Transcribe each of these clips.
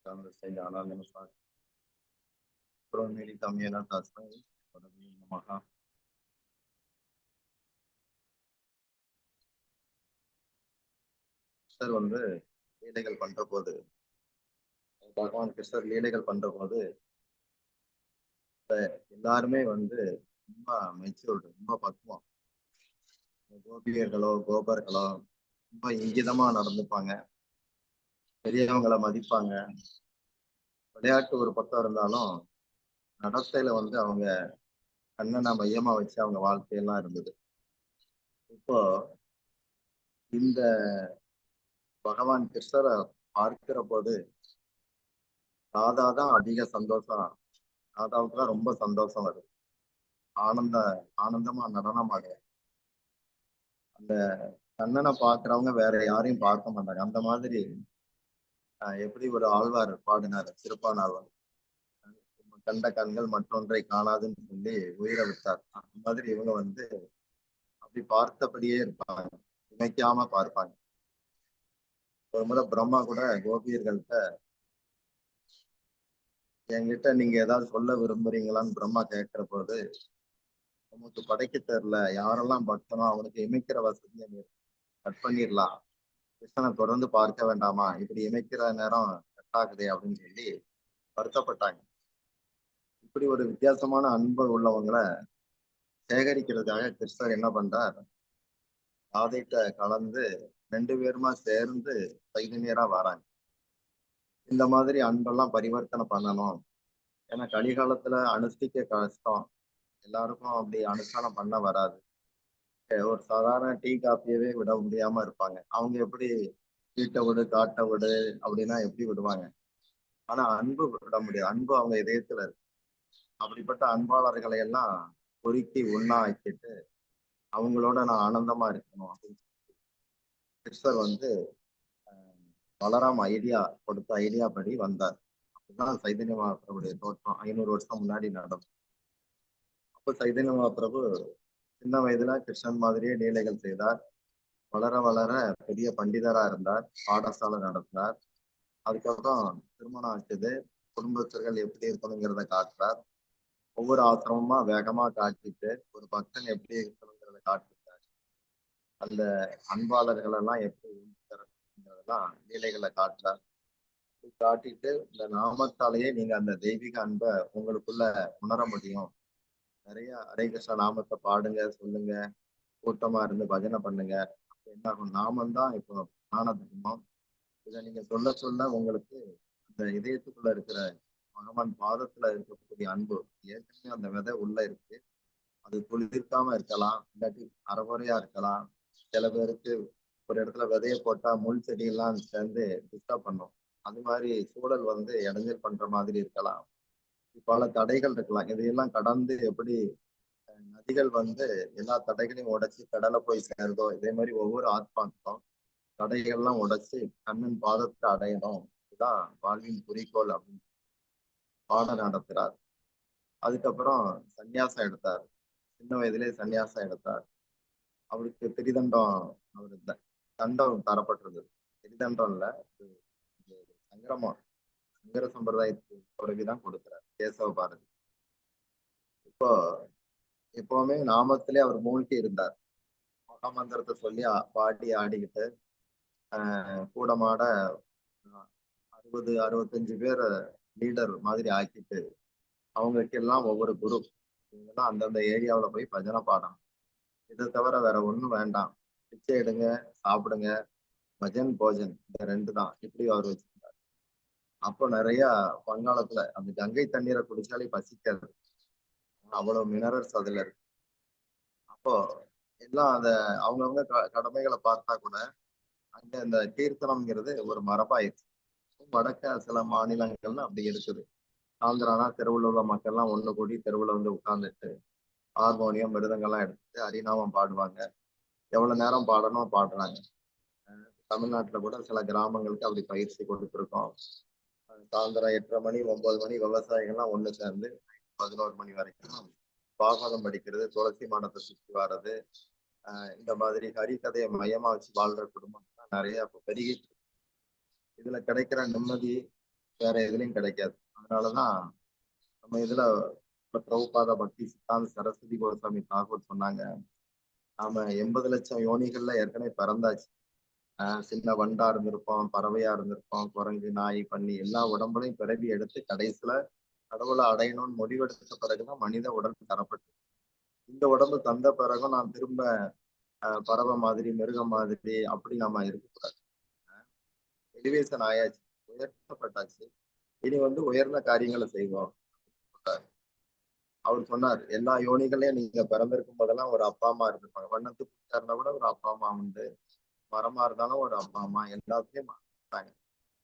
नमस्कार। அப்புறம் मेरी कमियां ताजता है நமகா. கிருஷ்ணர் வந்து லீலைகள் பண்ற போது, பகவான் கிருஷ்ணர் லீலைகள் பண்ற போது எல்லாருமே வந்து ரொம்ப மெச்சூர்டு, ரொம்ப பக்குவம். கோபியர்களோ கோபர்களோ ரொம்ப இங்கிதமா நடந்துப்பாங்க, பெரியவங்களை மதிப்பாங்க. விளையாட்டு ஒரு பக்கம் இருந்தாலும் நடத்தையில வந்து அவங்க கண்ணனை மையமா வச்சு அவங்க வாழ்க்கையெல்லாம் இருந்தது. இப்போ இந்த பகவான் கிருஷ்ணரை பார்க்கிற போது ராதா தான் அதிக சந்தோஷம். ராதாவுக்கு தான் ரொம்ப சந்தோஷம் வருது. ஆனந்த ஆனந்தமா நடனம் ஆடுது. அந்த கண்ணனை பாக்குறவங்க வேற யாரையும் பார்க்க மாட்டாங்க. அந்த மாதிரி எப்படி ஒரு ஆழ்வார் பாடினார், சிறப்பான ஆழ்வார், கண்ட கண்கள் மற்றொன்றை காணாதுன்னு சொல்லி உயிரை விட்டார். அந்த மாதிரி இவங்க வந்து அப்படி பார்த்தபடியே இருப்பாங்க, நினைக்காம பார்ப்பாங்க. ஒரு முறை பிரம்மா கூட கோபியர்கள்ட்ட, என்கிட்ட நீங்க ஏதாவது சொல்ல விரும்புறீங்களான்னு பிரம்மா கேட்கிற போது, நமக்கு படைக்க தெரியல, யாரெல்லாம் பக்தனோ அவனுக்கு இமைக்கிற வசதியை கட் பண்ணிடலாம், கிருஷ்ணனை தொடர்ந்து பார்க்க வேண்டாமா, இப்படி இமைக்கிற நேரம் கட் ஆகுதே அப்படின்னு சொல்லி வருத்தப்பட்டாங்க. இப்படி ஒரு வித்தியாசமான அன்பு உள்ளவங்களை சேகரிக்கிறதுக்காக கிருஷ்ணர் என்ன பண்றார், ராதைட்ட கலந்து ரெண்டு பேருமா சேர்ந்து சைதன்யரா வராங்க. இந்த மாதிரி அன்பெல்லாம் பரிவர்த்தனை பண்ணணும். ஏன்னா கலிகாலத்துல அனுஷ்டிக்க கஷ்டம், எல்லாருக்கும் அப்படி அனுஷ்டானம் பண்ண வராது. ஒரு சாதாரண டீ காப்பியவே விட முடியாம இருப்பாங்க. அவங்க எப்படி வீட்டை விடு காட்டை விடு அப்படின்னா எப்படி விடுவாங்க? ஆனா அன்பு விட முடியாது. அன்பு அவங்க இதயத்துல இருக்கு. அப்படிப்பட்ட அன்பாளர்களை எல்லாம் பொறுக்கி ஒண்ணா ஆக்கிட்டு அவங்களோட நான் ஆனந்தமா இருக்கணும் அப்படின்னு கிருஷ்ணர் வந்து பலராம் ஐடியா கொடுத்த ஐடியா படி வந்தார். அப்படிதான் சைதன்ய மகாபிரபுடைய தோற்றம் 500 வருஷம் முன்னாடி நடக்கும். அப்போ சைதன்ய மகாபிரபு சின்ன வயதுல கிருஷ்ணன் மாதிரியே லீலைகள் செய்தார். வளர வளர பெரிய பண்டிதரா இருந்தார், பாடசாலை நடத்தினார். அதுக்கப்புறம் திருமணம் ஆச்சுது, குடும்பஸ்தர்கள் எப்படி இருக்கணுங்கிறத காட்டுறார். ஒவ்வொரு ஆசிரமமா வேகமா காட்டிட்டு ஒரு பக்தன் எப்படி இருக்கணுங்கிறத காட்டிட்டார். அந்த அன்பாளர்கள் எல்லாம் எப்படி இருக்கிறதெல்லாம் லீலைகளை காட்டுறார். காட்டிட்டு இந்த நாமத்தாலேயே நீங்க அந்த தெய்வீக அன்பை உங்களுக்குள்ள உணர முடியும். நிறைய ஹரே கிருஷ்ண நாமத்தை பாடுங்க, சொல்லுங்க, கூட்டமா இருந்து பஜனை பண்ணுங்க. என்ன ஆகும், நாமந்தான் இப்போ ஞான தர்மம். இதை நீங்க சொல்ல சொல்ல உங்களுக்கு அந்த இதயத்துக்குள்ள இருக்கிற பகவான் பாதத்துல இருக்கக்கூடிய அன்பு, ஏற்கனவே அந்த விதை உள்ள இருக்கு, அது குளிர்க்காம இருக்கலாம், இல்லாட்டி அறகுறையா இருக்கலாம். சில பேருக்கு ஒரு இடத்துல விதைய போட்டா முள் செடியெல்லாம் சேர்ந்து டிஸ்டர்ப் பண்ணும். அது மாதிரி சூழல் வந்து இடைஞ்சல் பண்ற மாதிரி இருக்கலாம். பல தடைகள் இருக்கலாம். இதையெல்லாம் கடந்து எப்படி நதிகள் வந்து எல்லா தடைகளையும் உடைச்சு கடலை போய் சேருதோ, இதே மாதிரி ஒவ்வொரு ஆத்மாக்கும் தடைகள்லாம் உடைச்சு கண்ணன் பாதத்தை அடையணும், இதுதான் வாழ்வின் குறிக்கோள் அப்படின்னு பாடம் நடத்துறார். அதுக்கப்புறம் சன்னியாசம் எடுத்தார். சின்ன வயதிலே சன்னியாசம் எடுத்தார். அவருக்கு திரிதண்டம், அவரு தண்டம் தரப்பட்டிருந்தது. திரிதண்டம் இல்ல, சங்கரமா சங்கர சம்பிரதாயத்துக்கு பிறகுதான் கொடுக்கிறார் கேசவ பாரதி. இப்போ எப்பவுமே நாமத்திலே அவர் மூழ்கி இருந்தார். மகாமந்திரத்தை சொல்லி பாடி ஆடிக்கிட்டு கூடமாட 60-65 பேர் லீடர் மாதிரி ஆக்கிட்டு அவங்களுக்கு எல்லாம் ஒவ்வொரு குரு, இவங்கெல்லாம் அந்தந்த ஏரியாவில் போய் பஜனை பாடணும், இதை தவிர வேற ஒன்றும் வேண்டாம், பிச்சை எடுங்க, சாப்பிடுங்க, பஜன் போஜன் இந்த ரெண்டு தான், இப்படி அவர் வச்சிருந்தார். அப்போ நிறைய வங்காளத்துல அந்த கங்கை தண்ணீரை குடிச்சாலே பசிக்காது, அவ்வளவு மினரல்ஸ் அதுல இருக்கு. அப்போ எல்லாம் அந்த அவங்கவுங்க கடமைகளை பார்த்தா கூட அங்க இந்த கீர்த்தனம்ங்கிறது ஒரு மரபாயிருச்சு. வடக்க சில மாநிலங்கள்ல அப்படி இருக்குது. ஆந்திரானா தெருவுல உள்ள மக்கள்லாம் ஒண்ணு கூடி தெருவுல வந்து உட்கார்ந்துட்டு ஹார்மோனியம் மிருதங்கள்லாம் எடுத்துட்டு ஹரிநாமம் பாடுவாங்க. எவ்வளவு நேரம் பாடணும் பாடுறாங்க. தமிழ்நாட்டுல கூட சில கிராமங்களுக்கு அப்படி பயிற்சி கொடுத்துருக்கோம். சாயந்தரம் 8:30 மணி 9 மணி விவசாயிகள்லாம் ஒண்ணு சேர்ந்து 11 மணி வரைக்கும் பாகவதம் படிக்கிறது, துளசி மாடத்தை சுற்றி வர்றது, இந்த மாதிரி ஹரிகதையை மையமா வச்சு வாழ்ற குடும்பம் நிறைய பெருகிட்டு, இதுல கிடைக்கிற நிம்மதி, வேற எதுலையும் கிடைக்காது. அதனாலதான் நம்ம இதுல பிரபுபாத பக்தி சித்தாந்த சரஸ்வதி கோஸ்வாமி தாக்கூர் சொன்னாங்க, நாம 80 லட்சம் யோனிகள்ல ஏற்கனவே பிறந்தாச்சு. சின்ன வண்டா இருந்திருப்போம், பறவையா இருந்திருப்போம், குரங்கு, நாய், பன்னி எல்லா உடம்புலையும் பிறவி எடுத்து கடைசியில கடவுளை அடையணும்னு முடிவெடுத்த பிறகுதான் மனித உடல் தரப்பட்டு, இந்த உடம்பு தந்த பிறகும் நான் திரும்ப பறவை மாதிரி, மிருகம் மாதிரி அப்படி நாம இருக்கக்கூடாது. எலிவேஷன் ஆயாச்சு, உயர்த்தப்பட்டாச்சு. இனி உயர்ந்த காரியங்களை செய்வோம். அவர் சொன்னார், எல்லா யோனிகளையும் நீங்க பிறந்திருக்கும் போதெல்லாம் ஒரு அப்பா அம்மா இருந்திருப்பாங்க. வண்ணத்து பூச்சாருந்தா கூட ஒரு அப்பா அம்மா உண்டு, மரமா இருந்தாலும் ஒரு அப்பா அம்மா, எல்லாத்தையும் மாட்டாங்க.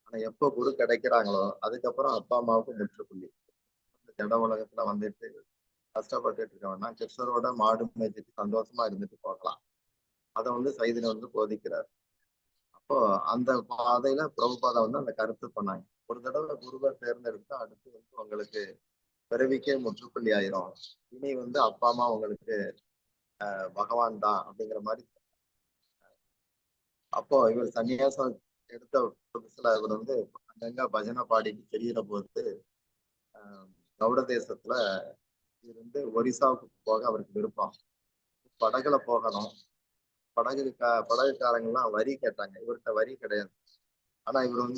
ஆனா எப்போ குரு கிடைக்கிறாங்களோ அதுக்கப்புறம் அப்பா அம்மாவுக்கு முற்றுப்புள்ளி. ஜட உலகத்துல கஷ்டப்பட்டுட்டு இருக்கவன்னா கிருஷ்ணரோட மாடு மேய்ச்சிட்டு சந்தோஷமா இருந்துட்டு போகலாம். அதை சைதில போதிக்கிறார். அப்போ அந்த பாதையில பிரபுபாதா அந்த கருத்து பண்ணாங்க. ஒரு தடவை குருவை தேர்ந்தெடுத்து அடுத்து உங்களுக்கு பிறவிக்கே முற்றுப்புள்ளி ஆயிரும். இனி அப்பா அம்மா உங்களுக்கு பகவான் தான் அப்படிங்கிற மாதிரி. அப்போ இவர் சன்னியாசம் எடுத்த புதுசுல இவர் அங்கங்க பஜனை பாடி தெரிகிற போது கவுட தேசத்துல இருந்து ஒரிசாவுக்கு போக அவருக்கு விருப்பம். படகுல போகணும். படகுக்காரங்கெல்லாம் வரி கேட்டாங்க, இவர்கிட்ட வரி கிடையாது. ஆனா இவர்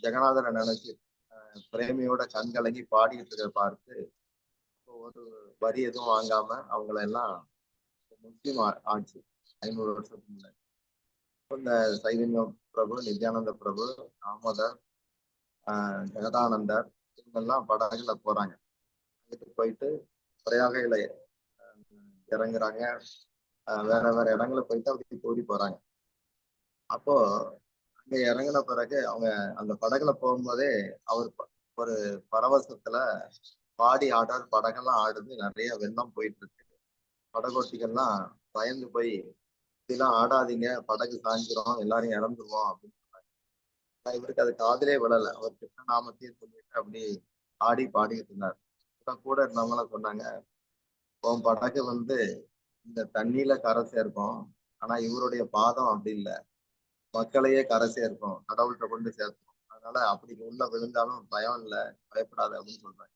ஜெகநாதரை நினைச்சு பிரேமியோட கண் கலங்கி பாடிட்டு இருக்க பார்த்து ஒரு வரி எதுவும் வாங்காம அவங்கள எல்லாம் முஸ்லீம் ஆச்சு 500 வருஷத்துக்கு முன்னாடி. இந்த சைதன்ய பிரபு, நித்யானந்த பிரபு, தாமோதர், ஜெகதானந்தர் இவங்கெல்லாம் படகுல போறாங்க. அங்கிட்டு போயிட்டு பிரயாகையில இறங்குறாங்க. வேற வேற இடங்களை போயிட்டு அப்படி கூடி போறாங்க. அப்போ அங்க இறங்கின பிறகு அவங்க அந்த படகுல போகும்போதே அவர் ஒரு பரவசத்துல பாடி ஆடார், படகெல்லாம் ஆடுது, நிறைய வெள்ளம் போயிட்டு இருக்கு. படகோட்டிகள்லாம் பயந்து போய் இதெல்லாம் ஆடாதீங்க, படகு சாஞ்சிரும், எல்லாரும் இறந்துருவோம் அப்படின்னு சொன்னாங்க. இவருக்கு அது காதலே விழல. அவர் கிருஷ்ண நாமத்தையும் சொல்லிட்டு அப்படி ஆடி பாடிட்டு இருந்தார். கூட இருந்தவங்களாம் சொன்னாங்க, உன் படகு இந்த தண்ணியில கரை சேர்க்கும், ஆனா இவருடைய பாதம் அப்படி இல்லை, மக்களையே கரை சேர்க்கும், கடவுள்கிட்ட கொண்டு சேர்க்கும். அதனால அப்படி உள்ள விழுந்தாலும் பயம் இல்லை, பயப்படாது அப்படின்னு சொல்றாங்க.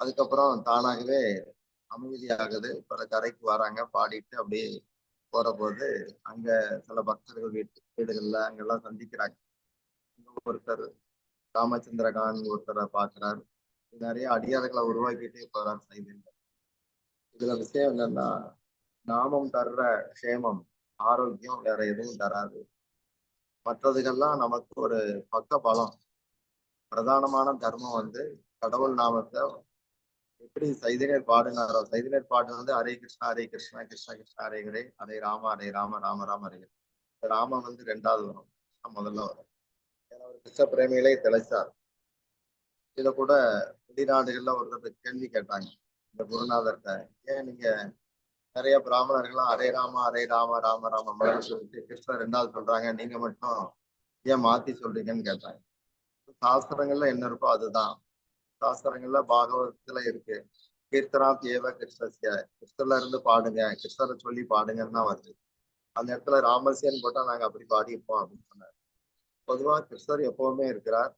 அதுக்கப்புறம் தானாகவே அமைதியாகுது. பல கரைக்கு வராங்க, பாடிட்டு அப்படியே போற போது அங்க சில பக்தர்கள் வீடுகள்ல அங்கெல்லாம் சந்திக்கிறாங்க. ஒருத்தர் ராமச்சந்திரகான் ஒருத்தரை பாக்குறாரு. நிறைய அடியார்களை உருவாக்கிட்டே போறார் சைதன்ய. இதுல விஷயம் என்னன்னா, நாமம் தர்ற க்ஷேமம், ஆரோக்கியம் வேற எதுவும் தராது. மற்றதுகள்லாம் நமக்கு ஒரு பக்க பலம். பிரதானமான தர்மம் கடவுள் நாமத்தை எப்படி சைதன்யர் பாடினாரோ, சைதன்யர் பாட்டு ஹரே கிருஷ்ணா ஹரே கிருஷ்ணா கிருஷ்ணா கிருஷ்ணா ஹரே ஹரே, ஹரே ராம ஹரே ராம ராம ராம ஹரே. ராம ரெண்டாவது வரும், கிருஷ்ணா முதல்ல வரும். ஏன்னா ஒரு கிருஷ்ண பிரேமிகளே திளைச்சார். இத கூட வெளிநாடுகள்ல ஒருத்தர் கேள்வி கேட்டாங்க இந்த குருநாதர்கிட்ட, ஏன் நீங்க நிறைய பிராமணர்கள்லாம் ஹரே ராமா ஹரே ராம ராம ராம முதல்ல சொல்லிட்டு கிருஷ்ணர் ரெண்டாவது சொல்றாங்க, நீங்க மட்டும் ஏன் மாத்தி சொல்றீங்கன்னு கேட்டாங்க. சாஸ்திரங்கள்ல என்ன இருக்கோ அதுதான். சாஸ்திரங்கள்ல பாகவதத்துல இருக்கு, கீர்த்தனா தேவ கிருஷ்ணசிய, கிருஷ்ணர்ல இருந்து பாடுங்க, கிருஷ்ணரை சொல்லி பாடுங்கன்னு தான் வருது. அந்த இடத்துல ராமசியன்னு போட்டா நாங்க அப்படி பாடிப்போம் அப்படின்னு சொன்னார். பொதுவா கிருஷ்ணர் எப்பவுமே இருக்கிறார்.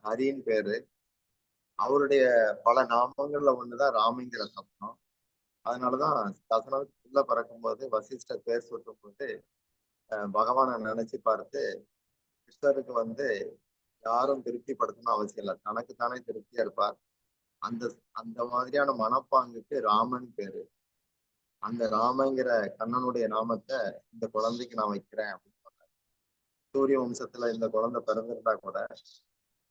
ஹரின்னு பேரு. அவருடைய பல நாமங்கள்ல ஒண்ணுதான் ராமங்கிற சப்தம். அதனாலதான் தசனத்துக்குள்ள பறக்கும் போது வசிஷ்டர் பேர் சொல்லும் போது பகவானை நினைச்சு பார்த்து, கிருஷ்ணருக்கு யாரும் திருப்திப்படுத்தணும் அவசியம் இல்லை, தனக்குத்தானே திருப்தியா இருப்பார். அந்த அந்த மாதிரியான மனப்பாங்குக்கு ராமன் பேரு. அந்த ராமங்கிற கண்ணனுடைய நாமத்தை இந்த குழந்தைக்கு நான் வைக்கிறேன் அப்படின்னு சொன்னார். சூரிய வம்சத்துல இந்த குழந்தை பிறந்திருந்தா கூட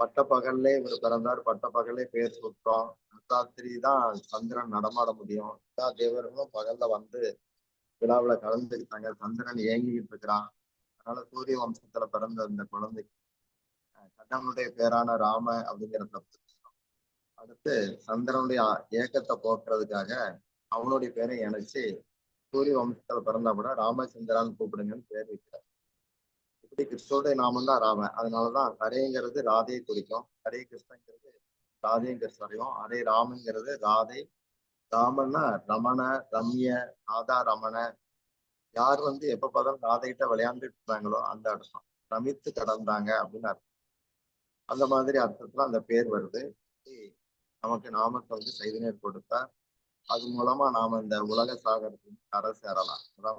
பட்ட பகல்லே இவர் பிறந்தார், பட்ட பகல்லே பேர் சுற்றோம். ராத்திரி தான் சந்திரன் நடமாட முடியும். எல்லா தேவர்களும் பகல்ல விழாவுல கலந்துக்கிட்டாங்க. சந்திரன் ஏங்கிக்கிட்டு இருக்கிறான். அதனால சூரிய வம்சத்துல பிறந்த இந்த குழந்தைக்கு கண்ணனுடைய பேரான ராம அப்படிங்கிற தப்பு. அடுத்து சந்திரனுடைய ஏக்கத்தை போக்குறதுக்காக அவனுடைய பேரை இணைச்சு சூரிய வம்சத்துல பிறந்தா கூட ராமச்சந்திரான்னு கூப்பிடுங்கன்னு பேர் வைக்கிறார். இப்படி கிருஷ்ணனுடைய நாமம் தான் ராமன். அதனாலதான் ஹரேங்கிறது ராதையை குறிக்கும், ஹரே கிருஷ்ணங்கிறது ராதையும் கிருஷ்ணரையும், ஹரே ராமங்கிறது ராதை, ராமன்னா ரமண, ரம்ய, ராதா ரமண. யார் எப்ப பார்த்தாலும் ராதைகிட்ட விளையாண்டுட்டு இருந்தாங்களோ அந்த அர்த்தம், ரமித்து கடந்தாங்க அப்படின்னு அர்த்தம். அந்த மாதிரி அர்த்தத்துல அந்த பேர் வருது. நமக்கு நாமத்தை வந்து செய்தினர் கொடுத்தார். அது மூலமா நாம இந்த உலக சாகரத்துக்கு கரை சேரலாம். அதான்